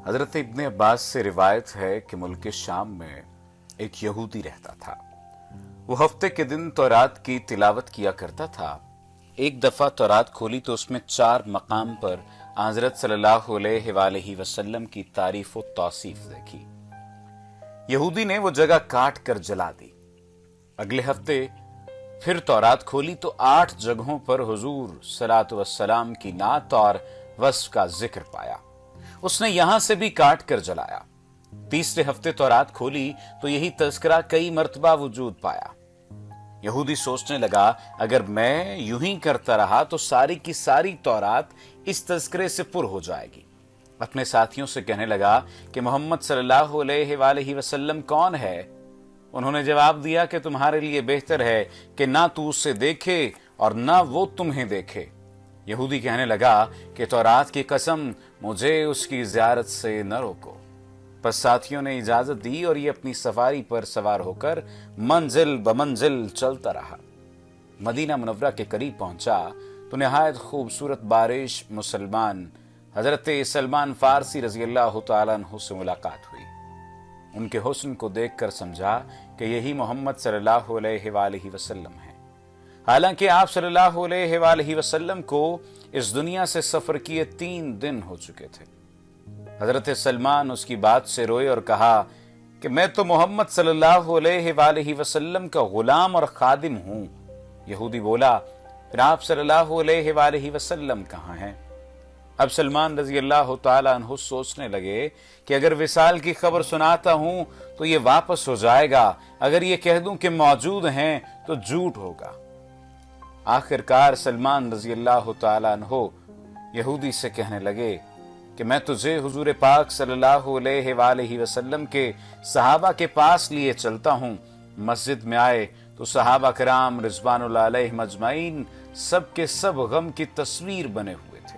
हजरत इब्ने अब्बास से रिवायत है कि मुल्क शाम में एक यहूदी रहता था। वो हफ्ते के दिन तौरात की तिलावत किया करता था। एक दफा तौरात खोली तो उसमें 4 मकाम पर हजरत सल्लल्लाहु अलैहि वसल्लम की तारीफ व तौसीफ देखी। यहूदी ने वो जगह काट कर जला दी। अगले हफ्ते फिर तौरात खोली तो 8 जगहों पर हुजूर सलातो वस्सलाम की नात और वस्फ का जिक्र पाया। उसने यहां से भी काट कर जलाया। तीसरे हफ्ते तौरात खोली तो यही तज़किरा कई मर्तबा वजूद पाया। यहूदी सोचने लगा, अगर मैं यूं ही करता रहा तो सारी की सारी तौरात इस तज़किरे से पुर हो जाएगी। अपने साथियों से कहने लगा कि मोहम्मद सल्लल्लाहु अलैहि वसल्लम कौन है? उन्होंने जवाब दिया कि तुम्हारे लिए बेहतर है कि ना तू उससे देखे और ना वो तुम्हें देखे। यहूदी कहने लगा कि तौरात की कसम, मुझे उसकी ज़ियारत से न रोको। पर साथियों ने इजाजत दी और ये अपनी सवारी पर सवार होकर मंजिल बमंजिल चलता रहा। मदीना मुनव्वरा के करीब पहुंचा तो निहायत खूबसूरत बारिश मुसलमान हजरत सलमान फारसी रजी अल्लाह तआला अन्हु से मुलाकात हुई। उनके हुस्न को देखकर समझा कि यही मोहम्मद सल्लल्लाहु अलैहि वसल्लम है। हालांकि आप सल्लल्लाहु अलैहि वसल्लम को इस दुनिया से सफर किए 3 दिन हो चुके थे। हजरत सलमान उसकी बात से रोए और कहा कि मैं तो मोहम्मद सल्लल्लाहु अलैहि वसल्लम का गुलाम और खादिम हूं। यहूदी बोला, फिर आप सल्लल्लाहु अलैहि वसल्लम कहां हैं? अब सलमान रजी अल्लाह तआला अन्हु सोचने लगे कि अगर विसाल की खबर सुनाता हूं तो ये वापस हो जाएगा, अगर ये कह दूं कि मौजूद हैं तो झूठ होगा। आखिरकार सलमान रजी अल्लाह तआला अन्हु यहूदी से कहने लगे कि मैं तुझे हुजूर पाक सल्लल्लाहु अलैहि वसल्लम के सहाबा के पास लिए चलता हूं। मस्जिद में आए तो सहाबा किराम रिज़वानुल्लाह अलैहिम अजमाइन सब के सब गम की तस्वीर बने हुए थे।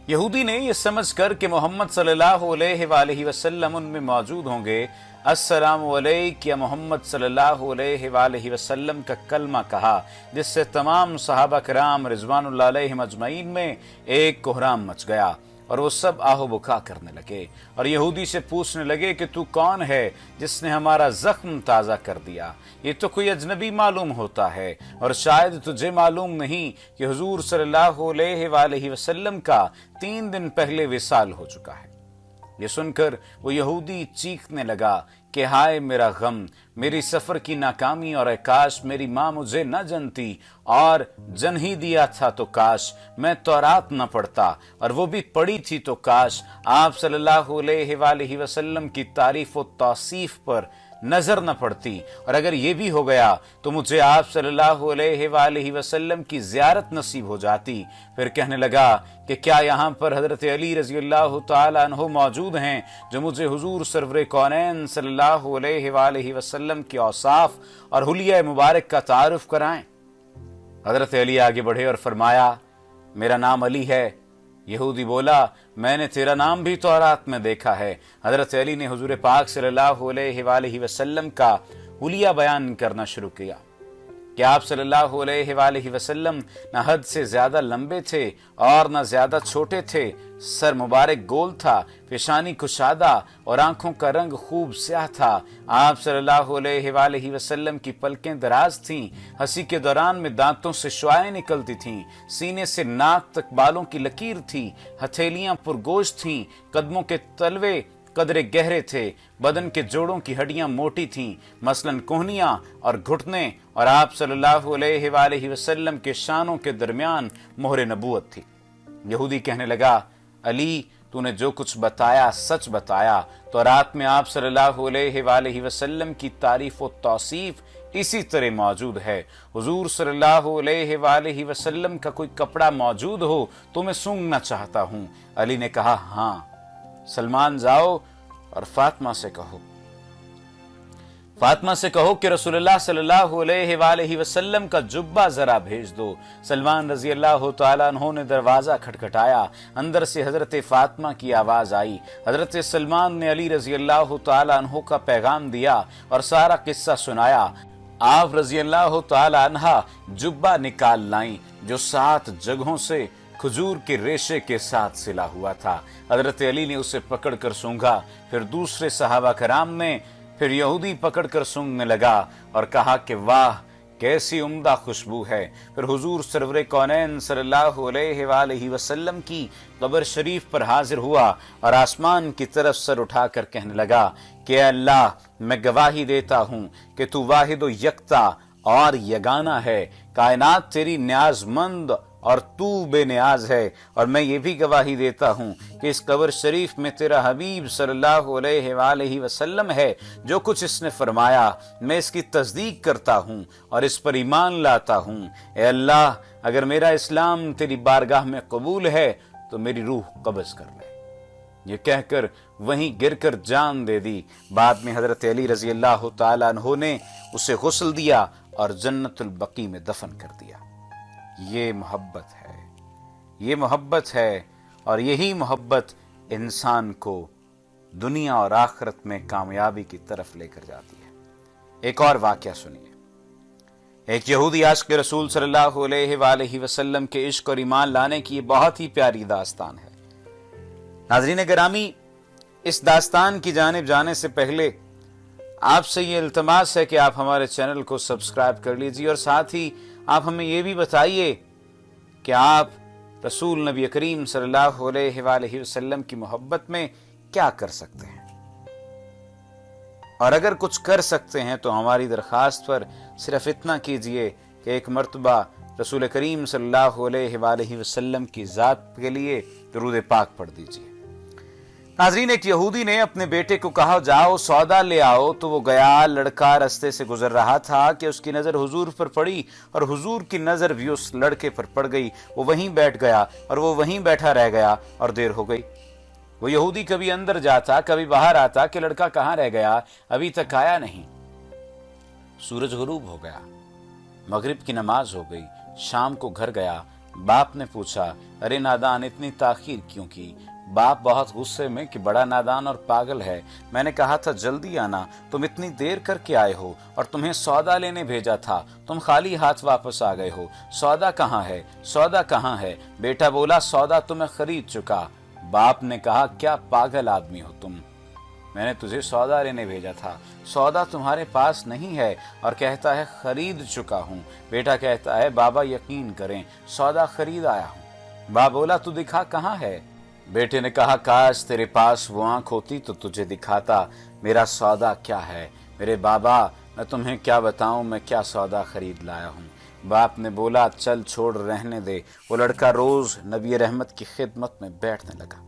यहूदी ने यह समझकर कि मोहम्मद सल्लल्लाहु अलैहि वसल्लम उनमें मौजूद होंगे, अस्सलामु अलैक या मोहम्मद सल्लल्लाहु अलैहि वसल्लम का कलमा कहा, जिससे तमाम सहाबा किराम रिज़वानुल्लाह अलैहिम अजमाइन में एक कोहराम मच गया और वो सब आहो बुका करने लगे और यहूदी से पूछने लगे कि तू कौन है जिसने हमारा जख्म ताज़ा कर दिया? ये तो कोई अजनबी मालूम होता है और शायद तुझे मालूम नहीं कि हुजूर सल्लल्लाहु अलैहि वसल्लम का 3 दिन पहले विसाल हो चुका है। ये सुनकर वो यहूदी चीखने लगा कि हाय मेरा गम, मेरी सफर की नाकामी, और काश मेरी माँ मुझे न जनती और जन ही दिया था तो काश मैं तौरात न पढ़ता, और वो भी पढ़ी थी तो काश आप सल्लल्लाहु अलैहि वसल्लम की तारीफ व तौसीफ पर नजर न पड़ती, और अगर ये भी हो गया तो मुझे आप सल्लल्लाहु अलैहि वसल्लम की ज़ियारत नसीब हो जाती। फिर कहने लगा कि क्या यहाँ पर हजरत अली रजी अल्लाह तआला अन्हु मौजूद हैं जो मुझे हुजूर सरवरे कौनैन सल्लल्लाहु अलैहि वसल्लम के औसाफ और हुलिया मुबारक का तारुफ कराएं? हजरत अली आगे बढ़े और फरमाया, मेरा नाम अली है। यहूदी बोला, मैंने तेरा नाम भी तौरात में देखा है। हजरत अली ने हुजूर पाक सल्लल्लाहु अलैहि वसल्लम का हुलिया बयान करना शुरू किया कि आप सल्लल्लाहु अलैहि वसल्लम न हद से ज्यादा लंबे थे और न ज्यादा छोटे थे। सर मुबारक गोल था, पेशानी कुशादा और आंखों का रंग खूब स्याह था। आप सल्लल्लाहु अलैहि वसल्लम की पलकें दराज थीं, हंसी के दौरान में दांतों से शुआएं निकलती थीं, सीने से नाक तक बालों की लकीर थी, हथेलियां पुरगोश थीं, कदमों के तलवे कदरे गहरे थे, बदन के जोड़ों की हड्डियां मोटी थीं, मसलन कोहनियां और घुटने, और आप सल्लल्लाहु अलैहि वसल्लम के शानों के दरमियान मोहरे नबूवत थी। यहूदी कहने लगा, अली तूने जो कुछ बताया सच बताया। तो रात में आप सल्लल्लाहु अलैहि वसल्लम की तारीफ व तौसीफ इसी तरह मौजूद है। हुजूर सल्लल्लाहु अलैहि वसल्लम का कोई कपड़ा मौजूद हो तो मैं सूंघना चाहता हूँ। अली ने कहा, हाँ। सलमान जाओ और फातिमा से कहो कि रसूलुल्लाह सल्लल्लाहु अलैहि वसल्लम का जुब्बा जरा भेज दो। सलमान रजी अल्लाह तआला अन्हु ने दरवाजा खटखटाया। अंदर से हजरत फातिमा की आवाज आई। हजरत सलमान ने अली रजी अल्लाह तआला अन्हु का पैगाम दिया और सारा किस्सा सुनाया। आप रजी अल्लाह तआला अन्हा जुब्बा निकाल लाई जो 7 जगहों से खजूर के रेशे के साथ सिला हुआ था। हजरत अली ने उसे पकड़कर सूंघा, फिर दूसरे सहाबा कराम ने, फिर यहूदी पकड़कर सूंघने लगा और कहा कि वाह कैसी उम्दा खुशबू है। फिर हुजूर सरवरे कौनैन सल्लल्लाहु अलैहि वसल्लम की कब्र शरीफ पर हाजिर हुआ और आसमान की तरफ सर उठाकर कहने लगा कि अल्लाह मैं गवाही देता हूँ कि तू वाहिद यकता और यगाना है, कायनात तेरी न्याजमंद और तू बेनियाज है। और मैं ये भी गवाही देता हूँ कि इस कब्र शरीफ में तेरा हबीब सल्लल्लाहु अलैहि वसल्लम है। जो कुछ इसने फरमाया मैं इसकी तस्दीक करता हूँ और इस पर ईमान लाता हूँ। ए अल्लाह, अगर मेरा इस्लाम तेरी बारगाह में कबूल है तो मेरी रूह कब्ज़ कर ले। ये कहकर वहीं गिरकर जान दे दी। बाद में हजरत अली रजी अल्लाह तआला अन्हु ने उसे गुस्ल दिया और जन्नतुल बकी में दफन कर दिया। ये मोहब्बत है, ये मोहब्बत है, और यही मोहब्बत इंसान को दुनिया और आखिरत में कामयाबी की तरफ लेकर जाती है। एक और वाकया सुनिए। एक यहूदी आशिक़ रसूल सल्लल्लाहु अलैहि वसल्लम के इश्क और ईमान लाने की बहुत ही प्यारी दास्तान है। नाज़रीन गिरामी, इस दास्तान की जानिब जाने से पहले आपसे ये इल्तमास है कि आप हमारे चैनल को सब्सक्राइब कर लीजिए और साथ ही आप हमें ये भी बताइए कि आप रसूल नबी करीम सल्लल्लाहु अलैहि वसल्लम की मोहब्बत में क्या कर सकते हैं, और अगर कुछ कर सकते हैं तो हमारी दरखास्त पर सिर्फ इतना कीजिए कि एक मर्तबा रसूल करीम सल्लल्लाहु अलैहि वसल्लम की ज़ात के लिए दुरूद पाक पढ़ दीजिए। नाज़रीन, एक यहूदी ने अपने बेटे को कहा जाओ सौदा ले आओ, तो वो गया। लड़का रास्ते से गुजर रहा था कि उसकी नज़र हुजूर पर पड़ी और हुजूर की नज़र भी उस लड़के पर पड़ गई। वो वहीं बैठ गया और वो वहीं बैठा रह गया और देर हो गई। वो यहूदी कभी अंदर जाता कभी बाहर आता कि लड़का कहाँ रह गया, अभी तक आया नहीं। सूरज गुरूब हो गया, मगरिब की नमाज हो गई, शाम को घर गया। बाप ने पूछा, अरे नादान इतनी ताखीर क्यों की? बाप बहुत गुस्से में कि बड़ा नादान और पागल है, मैंने कहा था जल्दी आना, तुम इतनी देर करके आए हो और तुम्हें सौदा लेने भेजा था, तुम खाली हाथ वापस आ गए हो। सौदा कहाँ है, सौदा कहाँ है? बेटा बोला सौदा तो मैं खरीद चुका। बाप ने कहा क्या पागल आदमी हो तुम, मैंने तुझे सौदा लेने भेजा था, सौदा तुम्हारे पास नहीं है और कहता है खरीद चुका हूँ। बेटा कहता है बाबा यकीन करें सौदा खरीद आया हूँ। बाप बोला तू दिखा कहाँ है? बेटे ने कहा काश तेरे पास वो आंख होती तो तुझे दिखाता मेरा सौदा क्या है। मेरे बाबा मैं तुम्हें क्या बताऊं मैं क्या सौदा खरीद लाया हूँ। बाप ने बोला चल छोड़ रहने दे। वो लड़का रोज नबी रहमत की खिदमत में बैठने लगा।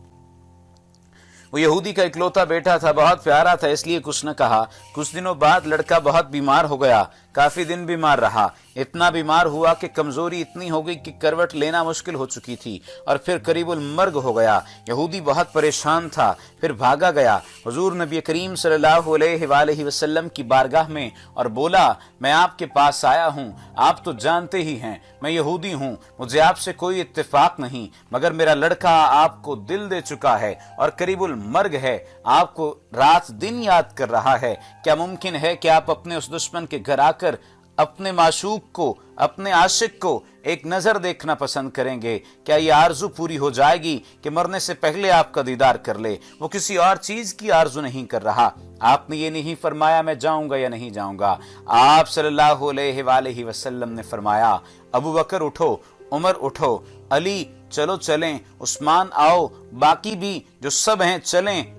वो यहूदी का इकलौता बेटा था, बहुत प्यारा था, इसलिए कुछ न कहा। कुछ दिनों बाद लड़का बहुत बीमार हो गया, काफी दिन बीमार रहा। इतना बीमार हुआ कि कमजोरी इतनी हो गई कि करवट लेना मुश्किल हो चुकी थी और फिर करीबुल मर्ग हो गया। यहूदी बहुत परेशान था, फिर भागा गया हुजूर नबी करीम सल्लल्लाहु अलैहि वसल्लम की बारगाह में और बोला मैं आपके पास आया हूँ, आप तो जानते ही हैं मैं यहूदी हूँ, मुझे आपसे कोई इत्तेफाक नहीं, मगर मेरा लड़का आपको दिल दे चुका है और करीबुल मर्ग है, आपको रात दिन याद कर रहा है। क्या मुमकिन है कि आप अपने उस दुश्मन के घर आकर अपने माशूक को, अपने आशिक को एक नजर देखना पसंद करेंगे? क्या ये आरजू पूरी हो जाएगी कि मरने से पहले आपका दीदार कर ले? वो किसी और चीज की आरजू नहीं कर रहा। आपने ये नहीं फरमाया मैं जाऊंगा या नहीं जाऊंगा। आप सल्लल्लाहु अलैहि वसल्लम ने फरमाया अबू बकर उठो, उमर उठो, अली चलो चलें, उस्मान आओ, बाकी भी जो सब हैं चलें,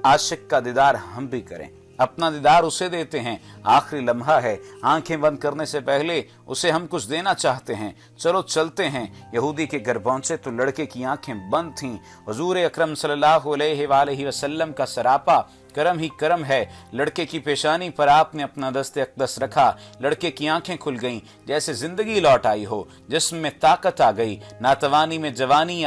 आशिक का दीदार हम भी करें। अपना दीदार उसे देते हैं, आखिरी लम्हा है, आंखें बंद करने से पहले उसे हम कुछ देना चाहते हैं, चलो चलते हैं। यहूदी के घर पहुंचे तो लड़के की आंखें बंद थीं। हुजूर अकरम सल्लल्लाहु अलैहि वसल्लम का सरापा करम ही करम है। लड़के की पेशानी पर आपने अपना दस्ते अक़दस रखा, लड़के की आंखें खुल गईं, जैसे जिंदगी लौट आई हो, जिस्म में ताकत आ गई, नातवानी में जवानी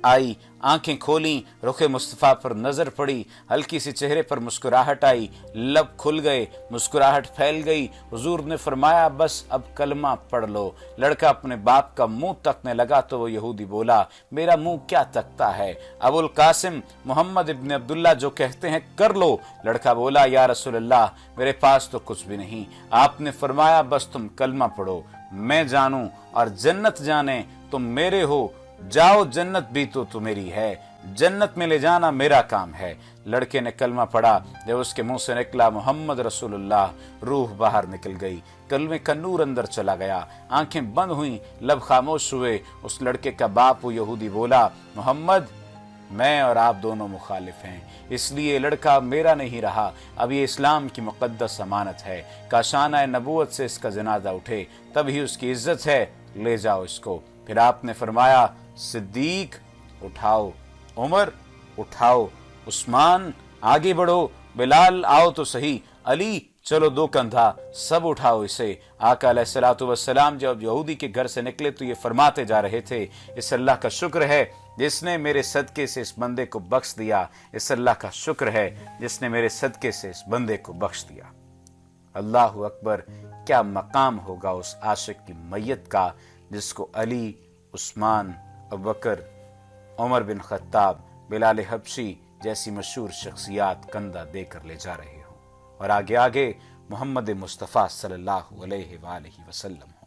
आई, आंखें खोली, रुखे मुस्तफा पर नजर पड़ी, हल्की सी चेहरे पर मुस्कुराहट आई, लब खुल गए, मुस्कुराहट फैल गई। हुजूर ने फरमाया बस अब कलमा पढ़ लो। लड़का अपने बाप का मुंह तकने लगा तो वो यहूदी बोला मेरा मुंह क्या तकता है, अबुल कासिम मोहम्मद इब्न अब्दुल्ला जो कहते हैं कर लो। लड़का बोला या रसूलल्लाह मेरे पास तो कुछ भी नहीं। आपने फरमाया बस तुम कलमा पढ़ो, मैं जानूं और जन्नत जाने तुम मेरे हो, जाओ जन्नत भी तो मेरी है, जन्नत में ले जाना मेरा काम है। लड़के ने कलमा पढ़ा, जब उसके मुंह से निकला मोहम्मद रसूलुल्लाह, रूह बाहर निकल गई, कलमे का नूर अंदर चला गया, आंखें बंद हुई, लब खामोश हुए। उस लड़के का बाप वो यहूदी बोला, मोहम्मद मैं और आप दोनों मुखालिफ हैं, इसलिए लड़का मेरा नहीं रहा, अब ये इस्लाम की मुक़द्दस अमानत है, काशाना नबूवत से इसका जनाजा उठे तब ही उसकी इज्जत है, ले जाओ इसको। फिर आपने फरमाया, सिद्दीक उठाओ, उमर उठाओ, उस्मान आगे बढ़ो, बिलाल आओ तो सही, अली चलो दो कंधा, सब उठाओ इसे। आका अलैहिस्सलातु वस्सलाम जब यहूदी के घर से निकले तो ये फरमाते जा रहे थे, इस अल्लाह का शुक्र है जिसने मेरे सदके से इस बंदे को बख्श दिया, इस अल्लाह का शुक्र है जिसने मेरे सदके से इस बंदे को बख्श दिया। अल्लाह अकबर, क्या मकाम होगा उस आशिक की मैयत का जिसको अली, उस्मान, अबू बकर, उमर बिन खत्ताब, बिलाल हबशी जैसी मशहूर शख्सियात कंधा देकर ले जा रहे हों। और आगे आगे मोहम्मद मुस्तफ़ा सल्लल्लाहु अलैहि वसल्लम।